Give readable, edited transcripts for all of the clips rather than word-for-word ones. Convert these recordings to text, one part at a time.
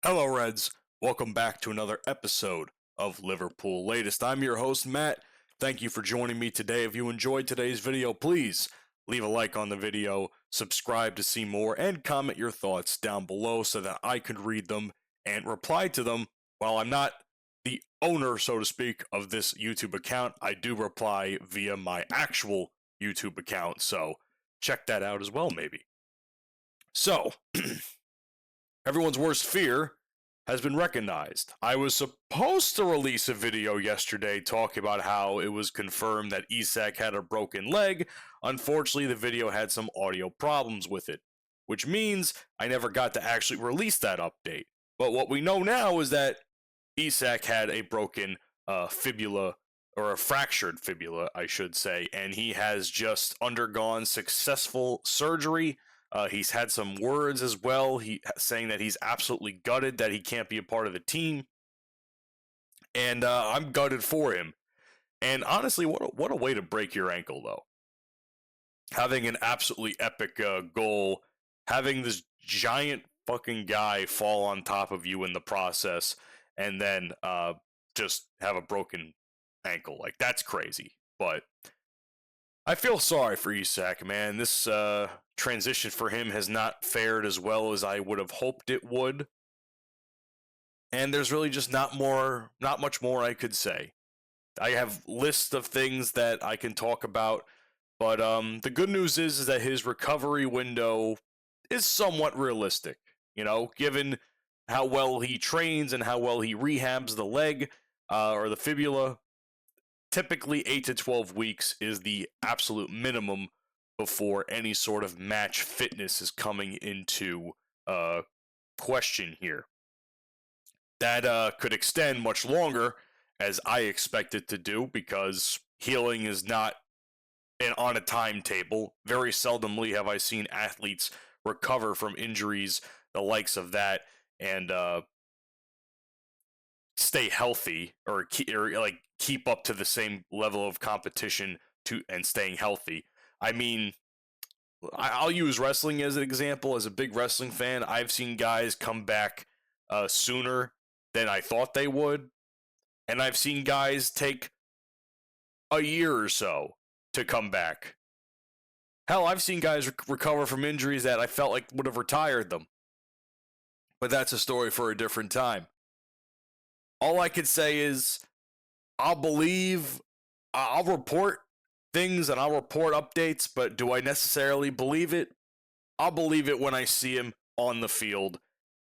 Hello, Reds. Welcome back to another episode of Liverpool Latest. I'm your host, Matt. Thank you for joining me today. If you enjoyed today's video, please leave a like on the video, subscribe to see more, and comment your thoughts down below so that I could read them and reply to them. While I'm not the owner, so to speak, of this YouTube account, I do reply via my actual YouTube account, so check that out as well, maybe. So, everyone's worst fear has been recognized. I was supposed to release a video yesterday talking about how it was confirmed that Isak had a broken leg. Unfortunately, the video had some audio problems with it, which means I never got to actually release that update. But what we know now is that Isak had a broken fibula, or a fractured fibula, I should say, and he has just undergone successful surgery. He's had some words as well, saying that he's absolutely gutted that he can't be a part of the team, and I'm gutted for him. And honestly, what a way to break your ankle, though. Having an absolutely epic goal, having this giant fucking guy fall on top of you in the process, and then just have a broken ankle. Like, that's crazy. But I feel sorry for Isak, man. This transition for him has not fared as well as I would have hoped it would. And there's really just not much more I could say. I have lists of things that I can talk about, but the good news is that his recovery window is somewhat realistic. You know, given how well he trains and how well he rehabs the leg or the fibula, typically 8 to 12 weeks is the absolute minimum before any sort of match fitness is coming into question here. That could extend much longer, as I expect it to do, because healing is not on a timetable. Very seldomly have I seen athletes recover from injuries, the likes of that, and stay healthy or keep up to the same level of competition and staying healthy. I mean, I'll use wrestling as an example. As a big wrestling fan, I've seen guys come back sooner than I thought they would, and I've seen guys take a year or so to come back. Hell, I've seen guys recover from injuries that I felt like would have retired them. But that's a story for a different time. All I could say is I'll report things and I'll report updates, but do I necessarily believe it? I'll believe it when I see him on the field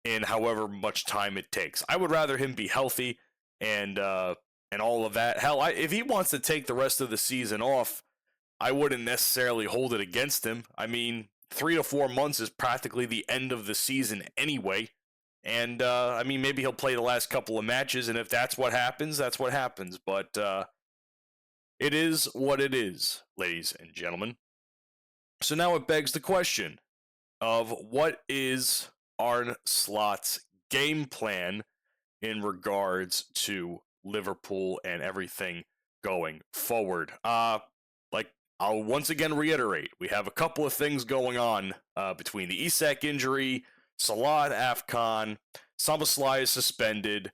in however much time it takes. I would rather him be healthy and all of that. Hell, if he wants to take the rest of the season off, I wouldn't necessarily hold it against him. I mean, 3 to 4 months is practically the end of the season anyway. And, I mean, maybe he'll play the last couple of matches, and if that's what happens, that's what happens. But it is what it is, ladies and gentlemen. So now it begs the question of what is Arne Slot's game plan in regards to Liverpool and everything going forward. I'll once again reiterate, we have a couple of things going on between the Isak injury, Salah AFCON, Szoboszlai is suspended.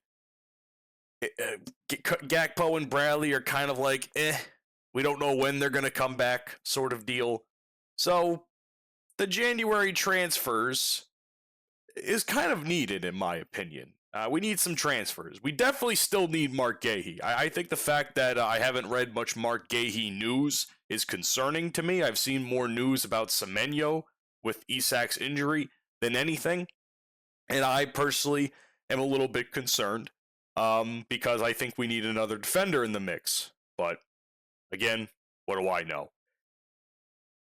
Gakpo and Bradley are kind of like, we don't know when they're going to come back sort of deal. So the January transfers is kind of needed, in my opinion. We need some transfers. We definitely still need Mark Gahey. I think the fact that I haven't read much Mark Gahey news is concerning to me. I've seen more news about Semenyo with Isak's injury than anything. And I personally am a little bit concerned because I think we need another defender in the mix. But again, what do I know?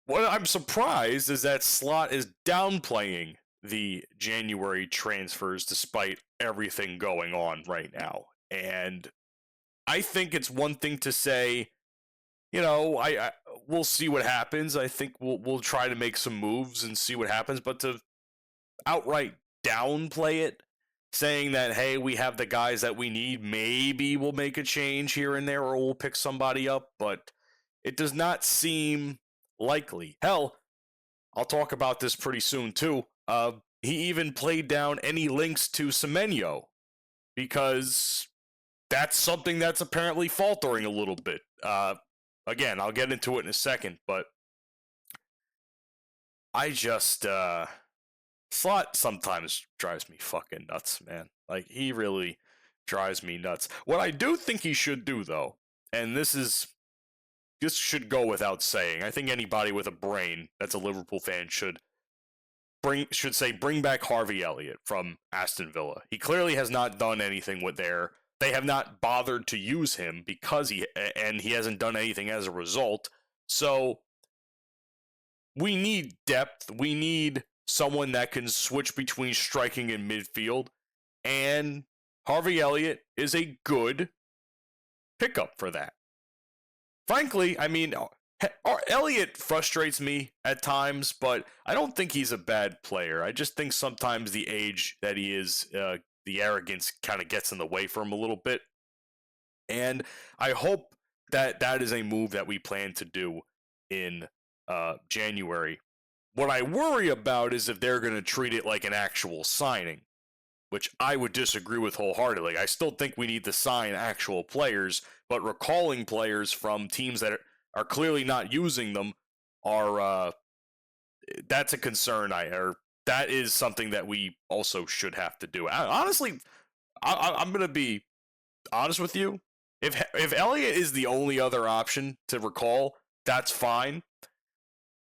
What I'm surprised is that Slot is downplaying the January transfers despite everything going on right now. And I think it's one thing to say, you know, we'll see what happens. I think we'll try to make some moves and see what happens, but to outright downplay it, saying that, hey, we have the guys that we need, maybe we'll make a change here and there or we'll pick somebody up, but it does not seem likely. Hell, I'll talk about this pretty soon too. he even played down any links to Semenyo because that's something that's apparently faltering a little bit. Again, I'll get into it in a second, but I just Slot sometimes drives me fucking nuts, man. Like, he really drives me nuts. What I do think he should do, though, and this should go without saying. I think anybody with a brain that's a Liverpool fan should bring back Harvey Elliott from Aston Villa. He clearly has not done anything with they have not bothered to use him because he hasn't done anything as a result. So we need depth. We need someone that can switch between striking and midfield. And Harvey Elliott is a good pickup for that. Frankly, I mean, Elliott frustrates me at times, but I don't think he's a bad player. I just think sometimes the age that he is, the arrogance kind of gets in the way for him a little bit. And I hope that that is a move that we plan to do in January. What I worry about is if they're going to treat it like an actual signing, which I would disagree with wholeheartedly. I still think we need to sign actual players, but recalling players from teams that are clearly not using them that's a concern. That is something that we also should have to do. Honestly, I'm going to be honest with you. If Elliott is the only other option to recall, that's fine.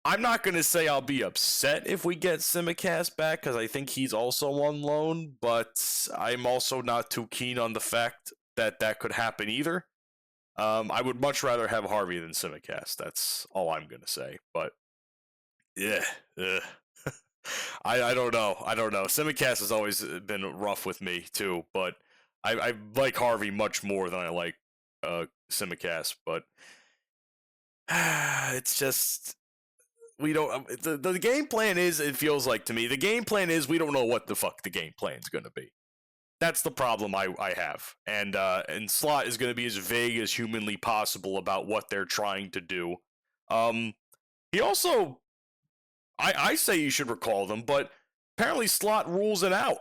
I'm not going to say I'll be upset if we get Tsimikas back, because I think he's also on loan, but I'm also not too keen on the fact that that could happen either. I would much rather have Harvey than Tsimikas. That's all I'm going to say. But, yeah. I don't know. Tsimikas has always been rough with me, too, but I like Harvey much more than I like Tsimikas, but it's just... We don't. The game plan is. It feels like to me. The game plan is. We don't know what the fuck the game plan is going to be. That's the problem I have. And Slot is going to be as vague as humanly possible about what they're trying to do. He also, I say you should recall them, but apparently Slot rules it out,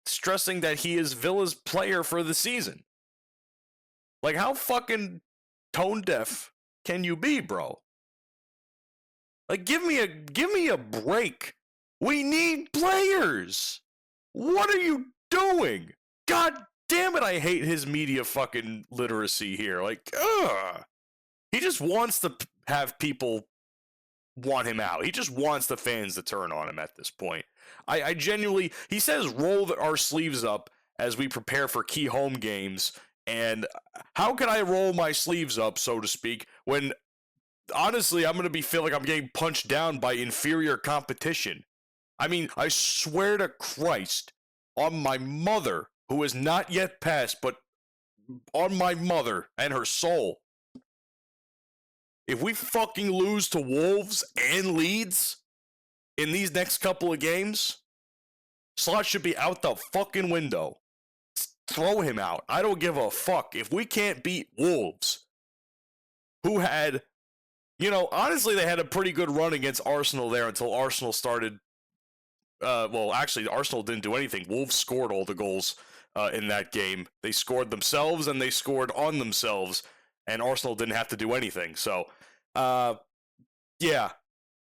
stressing that he is Villa's player for the season. Like, how fucking tone deaf can you be, bro? Like, give me a break. We need players. What are you doing? God damn it, I hate his media fucking literacy here. Like, ugh. He just wants to have people want him out. He just wants the fans to turn on him at this point. I genuinely, he says roll our sleeves up as we prepare for key home games. And how can I roll my sleeves up, so to speak, when... Honestly, I'm going to feel like I'm getting punched down by inferior competition. I mean, I swear to Christ, on my mother, who has not yet passed, but on my mother and her soul, if we fucking lose to Wolves and Leeds in these next couple of games, Slot should be out the fucking window. Throw him out. I don't give a fuck. If we can't beat Wolves, who had... honestly, they had a pretty good run against Arsenal there until Arsenal started... well, actually, Arsenal didn't do anything. Wolves scored all the goals in that game. They scored themselves, and they scored on themselves, and Arsenal didn't have to do anything. So, yeah,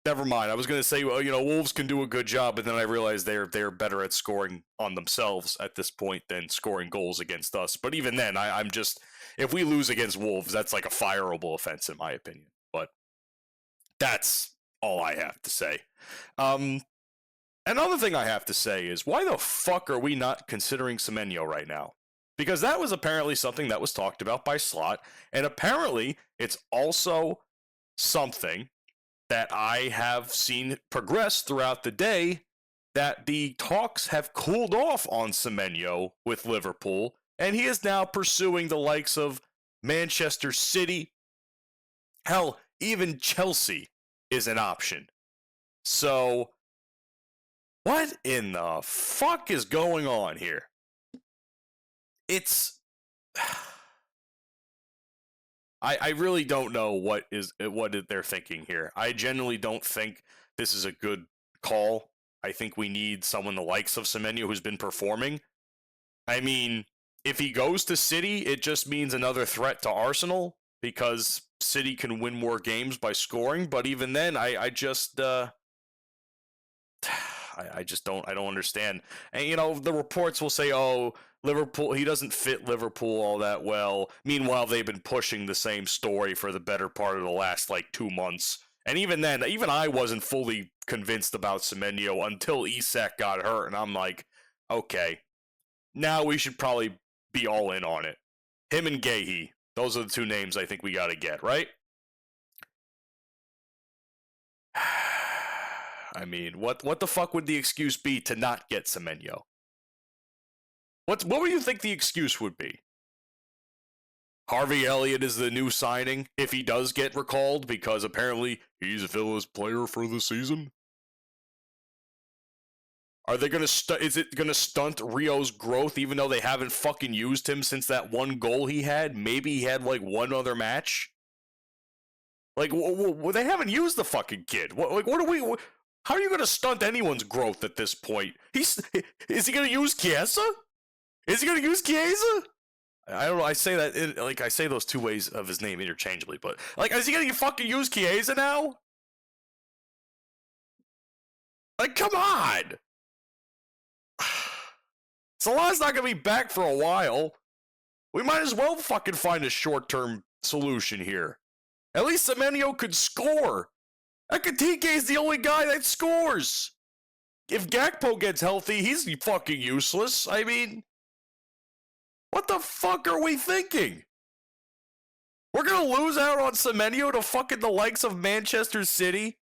never mind. I was going to say, well, Wolves can do a good job, but then I realized they're better at scoring on themselves at this point than scoring goals against us. But even then, I'm just... If we lose against Wolves, that's like a fireable offense, in my opinion. But... That's all I have to say. Another thing I have to say is, why the fuck are we not considering Semenyo right now? Because that was apparently something that was talked about by Slot, and apparently it's also something that I have seen progress throughout the day, that the talks have cooled off on Semenyo with Liverpool, and he is now pursuing the likes of Manchester City. Hell, even Chelsea is an option. So, what in the fuck is going on here? It's... I really don't know what they're thinking here. I genuinely don't think this is a good call. I think we need someone the likes of Semenyo who's been performing. I mean, if he goes to City, it just means another threat to Arsenal because City can win more games by scoring. But even then, I just I don't understand. And you know, the reports will say, "Oh, Liverpool, he doesn't fit Liverpool all that well." Meanwhile, they've been pushing the same story for the better part of the last like 2 months. And even then, even I wasn't fully convinced about Semenyo until Isak got hurt, and I'm like, okay, now we should probably be all in on it. Him and Gahey, those are the two names I think we got to get, right? I mean, what the fuck would the excuse be to not get Semenyo? What would you think the excuse would be? Harvey Elliott is the new signing if he does get recalled because apparently he's Villa's player for the season. Are they gonna is it gonna stunt Rio's growth even though they haven't fucking used him since that one goal he had? Maybe he had like one other match. Like they haven't used the fucking kid. What are we? How are you gonna stunt anyone's growth at this point? Is he gonna use Chiesa? Is he gonna use Chiesa? I don't know. I say that I say those two ways of his name interchangeably, but like, is he gonna fucking use Chiesa now? Like, come on. Salah's not gonna be back for a while. We might as well fucking find a short-term solution here. At least Semenyo could score. Ekitike is the only guy that scores. If Gakpo gets healthy, he's fucking useless. I mean, what the fuck are we thinking? We're gonna lose out on Semenyo to fucking the likes of Manchester City?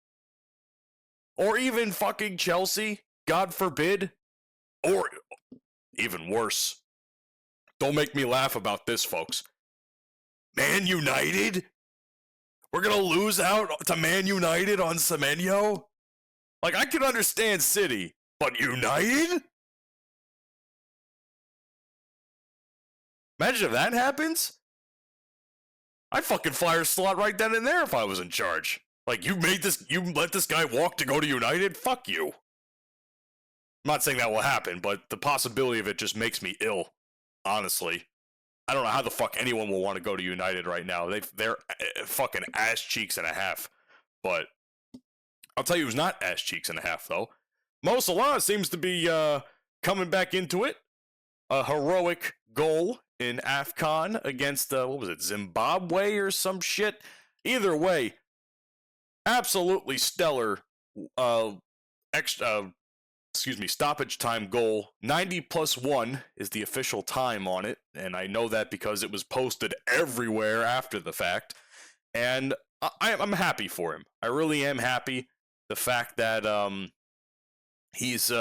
Or even fucking Chelsea, God forbid? Or even worse. Don't make me laugh about this, folks. Man United? We're gonna lose out to Man United on Semenyo? Like, I can understand City, but United? Imagine if that happens. I'd fucking fire Slot right then and there if I was in charge. Like, you let this guy walk to go to United? Fuck you. I'm not saying that will happen, but the possibility of it just makes me ill, honestly. I don't know how the fuck anyone will want to go to United right now. They're fucking ass cheeks and a half. But I'll tell you who's not ass cheeks and a half, though. Mo Salah seems to be coming back into it. A heroic goal in AFCON against, what was it, Zimbabwe or some shit? Either way, absolutely stellar stoppage time goal. 90+1 is the official time on it, and I know that because it was posted everywhere after the fact, and I'm happy for him. I really am happy. The fact that he's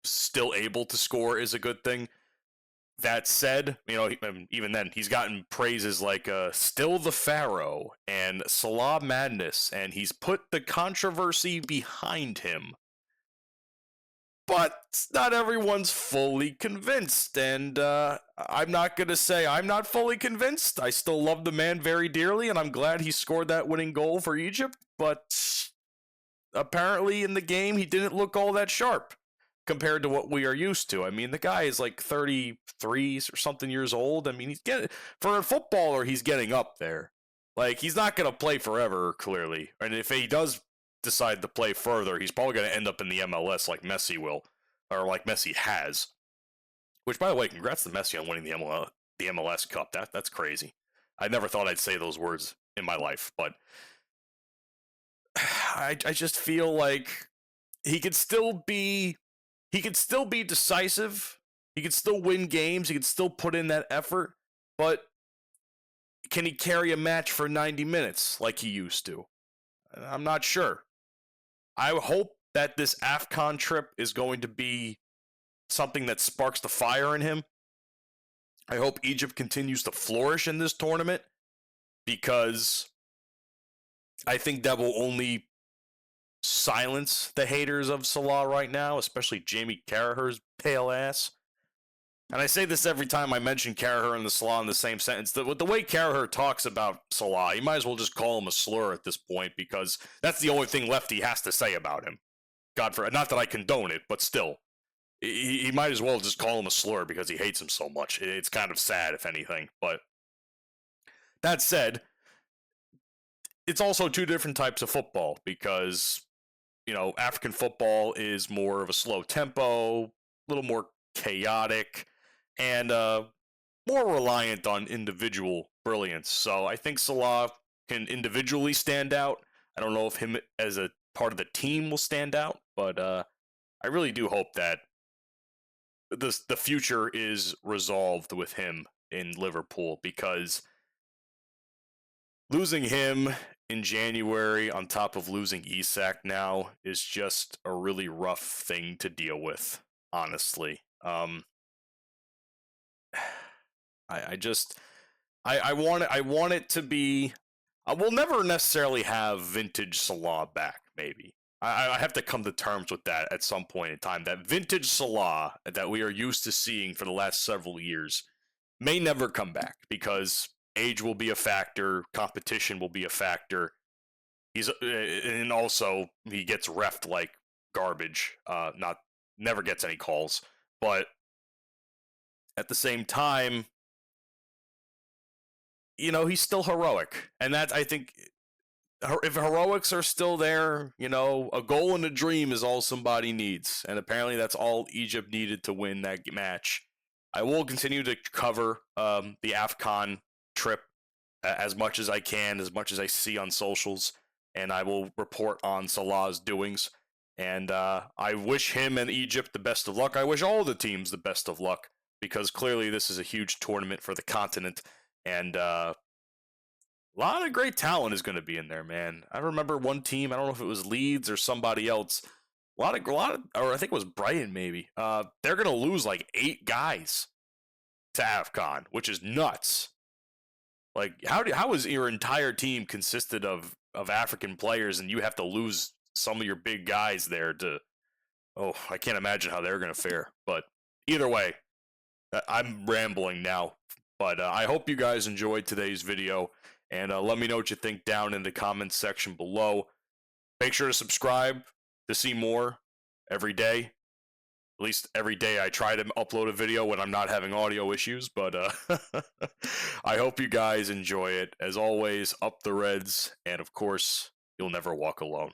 still able to score is a good thing. That said, you know, even then, he's gotten praises like Still the Pharaoh and Salah Madness, and he's put the controversy behind him. But not everyone's fully convinced, and I'm not going to say I'm not fully convinced. I still love the man very dearly, and I'm glad he scored that winning goal for Egypt, but apparently in the game, he didn't look all that sharp compared to what we are used to. I mean, the guy is like 33 or something years old. I mean, for a footballer, he's getting up there. Like, he's not going to play forever, clearly. And if he does decide to play further, he's probably going to end up in the MLS like Messi will, or like Messi has. Which, by the way, congrats to Messi on winning the MLS Cup. That's crazy. I never thought I'd say those words in my life, but I just feel like he could still be decisive. He could still win games. He could still put in that effort, but can he carry a match for 90 minutes like he used to? I'm not sure. I hope that this AFCON trip is going to be something that sparks the fire in him. I hope Egypt continues to flourish in this tournament because I think that will only silence the haters of Salah right now, especially Jamie Carragher's pale ass. And I say this every time I mention Carragher and the Salah in the same sentence. The way Carragher talks about Salah, you might as well just call him a slur at this point because that's the only thing left he has to say about him. not that I condone it, but still, he might as well just call him a slur because he hates him so much. It's kind of sad, if anything. But that said, it's also two different types of football because, African football is more of a slow tempo, a little more chaotic, and more reliant on individual brilliance. So I think Salah can individually stand out. I don't know if him as a part of the team will stand out, but I really do hope that the future is resolved with him in Liverpool, because losing him in January on top of losing Isak now is just a really rough thing to deal with, honestly. I just I want it to be. We'll never necessarily have vintage Salah back. Maybe I have to come to terms with that at some point in time. That vintage Salah that we are used to seeing for the last several years may never come back because age will be a factor, competition will be a factor. And also he gets reffed like garbage. Not never gets any calls, but at the same time, he's still heroic, and that, I think, if heroics are still there, a goal and a dream is all somebody needs, and apparently that's all Egypt needed to win that match. I will continue to cover the AFCON trip as much as I can, as much as I see on socials, and I will report on Salah's doings. And I wish him and Egypt the best of luck. I wish all the teams the best of luck, because clearly this is a huge tournament for the continent, and a lot of great talent is going to be in there, man. I remember one team, I don't know if it was Leeds or somebody else, a lot of, or I think it was Brighton maybe. They're going to lose like 8 guys to AFCON, which is nuts. Like, how is your entire team consisted of African players, and you have to lose some of your big guys there to? Oh, I can't imagine how they're going to fare. But either way, I'm rambling now. But I hope you guys enjoyed today's video, and let me know what you think down in the comments section below. Make sure to subscribe to see more every day. At least every day I try to upload a video when I'm not having audio issues, but I hope you guys enjoy it. As always, up the Reds, and of course, you'll never walk alone.